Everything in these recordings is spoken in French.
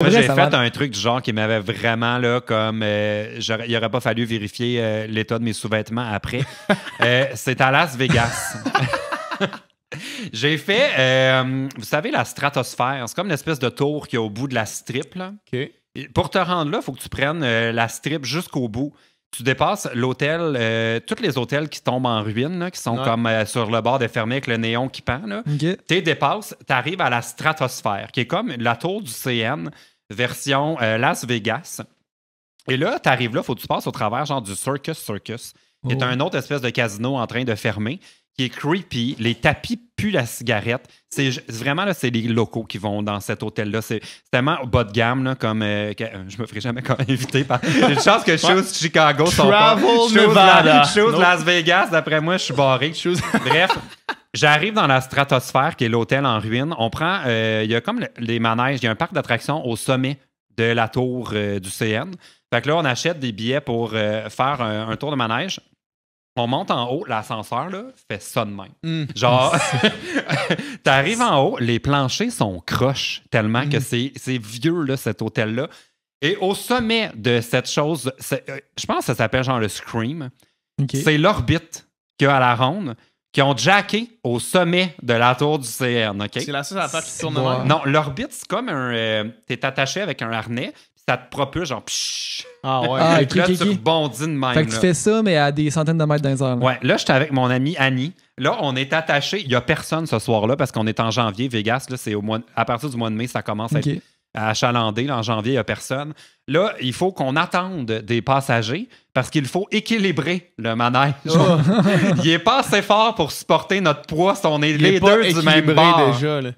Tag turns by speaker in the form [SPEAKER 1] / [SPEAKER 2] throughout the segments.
[SPEAKER 1] Moi,
[SPEAKER 2] Vrai,
[SPEAKER 1] j'ai
[SPEAKER 2] ça
[SPEAKER 1] fait
[SPEAKER 2] va.
[SPEAKER 1] un truc du genre qui m'avait vraiment, là, comme... il n'aurait pas fallu vérifier l'état de mes sous-vêtements après. C'est à Las Vegas. J'ai fait, vous savez, la stratosphère. C'est comme une espèce de tour qui est au bout de la strip, là.
[SPEAKER 3] OK.
[SPEAKER 1] Et pour te rendre là, il faut que tu prennes la strip jusqu'au bout. Tu dépasses l'hôtel, tous les hôtels qui tombent en ruine, là, qui sont
[SPEAKER 3] Ouais.
[SPEAKER 1] comme sur le bord de fermé avec le néon qui pend. Là.
[SPEAKER 2] OK.
[SPEAKER 1] Tu dépasses, tu arrives à la stratosphère, qui est comme la tour du CN, version Las Vegas. Et là, tu arrives là, il faut que tu passes au travers genre du Circus, qui est
[SPEAKER 2] Oh.
[SPEAKER 1] un autre espèce de casino en train de fermer, qui est creepy. Les tapis puent la cigarette. Vraiment, là, c'est les locaux qui vont dans cet hôtel-là. C'est tellement bas de gamme, là, comme... je me ferai jamais inviter par... J'ai une chance que Shoes Chicago sont pas...
[SPEAKER 3] Travel Nevada.
[SPEAKER 1] Shoes
[SPEAKER 3] Nope.
[SPEAKER 1] Las Vegas, d'après moi, je suis barré. Bref, j'arrive dans la stratosphère, qui est l'hôtel en ruine. On prend... Il y a comme les manèges. Il y a un parc d'attractions au sommet de la tour du CN. Fait que là, on achète des billets pour faire un tour de manège. On monte en haut, l'ascenseur, là, fait ça de même. Genre, t'arrives en haut, les planchers sont croches tellement que c'est vieux, là, cet hôtel-là. Et au sommet de cette chose, je pense que ça s'appelle genre le Scream.
[SPEAKER 2] OK.
[SPEAKER 1] C'est l'orbite qu'il y a à la ronde qui ont jacké au sommet de la tour du CN, OK?
[SPEAKER 3] C'est la seule affaire qui tourne de
[SPEAKER 2] Ouais.
[SPEAKER 3] même.
[SPEAKER 1] Non, l'orbite, c'est comme un... t'es attaché avec un harnais, puis ça te propulse genre... pshhh.
[SPEAKER 3] Ah ouais.
[SPEAKER 2] Ah,
[SPEAKER 1] Et
[SPEAKER 2] ok,
[SPEAKER 1] puis là,
[SPEAKER 2] ok,
[SPEAKER 1] tu
[SPEAKER 2] ok.
[SPEAKER 1] rebondis de même.
[SPEAKER 2] Fait que tu
[SPEAKER 1] là.
[SPEAKER 2] fais ça, mais à des centaines de mètres dans les airs. là.
[SPEAKER 1] Ouais, là, j'étais avec mon amie Annie. Là, on est attaché. Il n'y a personne ce soir-là parce qu'on est en janvier. Vegas, là, c'est à partir du mois de mai, ça commence à,
[SPEAKER 2] OK.
[SPEAKER 1] être achalander. Là, en janvier, il n'y a personne. Là, il faut qu'on attende des passagers parce qu'il faut équilibrer le manège.
[SPEAKER 3] Oh.
[SPEAKER 1] Il n'est pas assez fort pour supporter notre poids si on est
[SPEAKER 3] Il
[SPEAKER 1] les
[SPEAKER 3] est pas
[SPEAKER 1] deux du même
[SPEAKER 3] équilibré
[SPEAKER 1] bord.
[SPEAKER 3] déjà, là.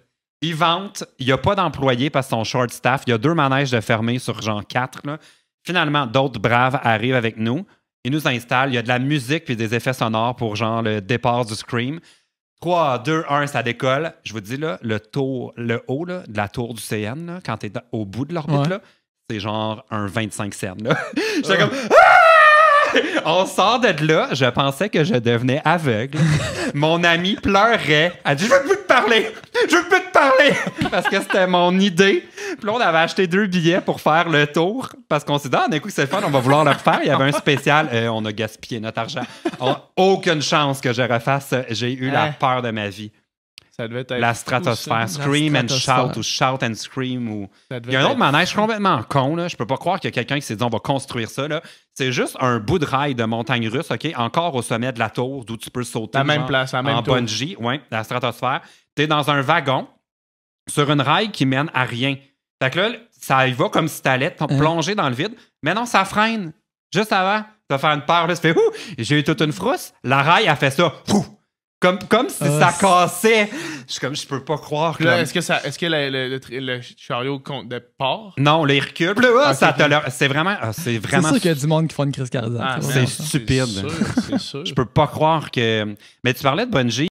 [SPEAKER 1] Ils vantent. Il n'y a pas d'employés parce qu'ils sont short staff. Il y a 2 manèges de fermés sur genre 4. Là. Finalement, d'autres braves arrivent avec nous. Ils nous installent. Il y a de la musique puis des effets sonores pour genre le départ du Scream. 3, 2, 1, ça décolle. Je vous dis, là, le haut là, de la tour du CN, là, quand tu es au bout de l'orbite,
[SPEAKER 2] Ouais.
[SPEAKER 1] là, c'est genre un 25 cents. Là. J'étais comme... On sort de là, je pensais que je devenais aveugle. Mon ami pleurait. Elle dit « Je veux plus te parler! Je veux plus te parler! » Parce que c'était mon idée. Puis là, on avait acheté 2 billets pour faire le tour. Parce qu'on s'est dit « Ah, d'un coup, c'est le fun, on va vouloir le refaire. » Il y avait un spécial. On a gaspillé notre argent. Aucune chance que je refasse. J'ai eu la peur de ma vie.
[SPEAKER 3] Ça devait être
[SPEAKER 1] La
[SPEAKER 3] fou,
[SPEAKER 1] stratosphère.
[SPEAKER 3] ça.
[SPEAKER 1] Scream and
[SPEAKER 2] stratosphère.
[SPEAKER 1] shout ou shout and scream ou...
[SPEAKER 3] Ça devait
[SPEAKER 1] Il y a un autre
[SPEAKER 3] être
[SPEAKER 1] manège
[SPEAKER 3] fou.
[SPEAKER 1] complètement con. Là. Je peux pas croire qu'il y a quelqu'un qui s'est dit on va construire ça. Là. C'est juste un bout de rail de montagne russe, OK? Encore au sommet de la tour d'où tu peux sauter.
[SPEAKER 3] La même
[SPEAKER 1] genre,
[SPEAKER 3] place, la même
[SPEAKER 1] en
[SPEAKER 3] tour.
[SPEAKER 1] bungee, ouais, la stratosphère. Tu es dans un wagon sur une rail qui mène à rien. Fait que là, ça y va comme si t'allais plonger dans le vide. Mais non, ça freine. Juste avant, tu vas faire une peur. Là, ça fait ouh! J'ai eu toute une frousse. La rail a fait ça. Ouh! Comme si ça cassait. Je peux pas croire que.
[SPEAKER 3] Puis là, est-ce que le chariot compte de part?
[SPEAKER 1] Non, les reculs. Puis là,
[SPEAKER 3] Ok,
[SPEAKER 1] ça te
[SPEAKER 3] ok.
[SPEAKER 1] c'est vraiment. C'est
[SPEAKER 2] C'est
[SPEAKER 1] vraiment.
[SPEAKER 2] sûr qu'il y a du monde qui font une crise cardiaque.
[SPEAKER 3] Ah,
[SPEAKER 2] là.
[SPEAKER 1] c'est
[SPEAKER 3] merde,
[SPEAKER 1] stupide.
[SPEAKER 3] C'est sûr.
[SPEAKER 1] Je peux pas croire que. Mais tu parlais de bungee.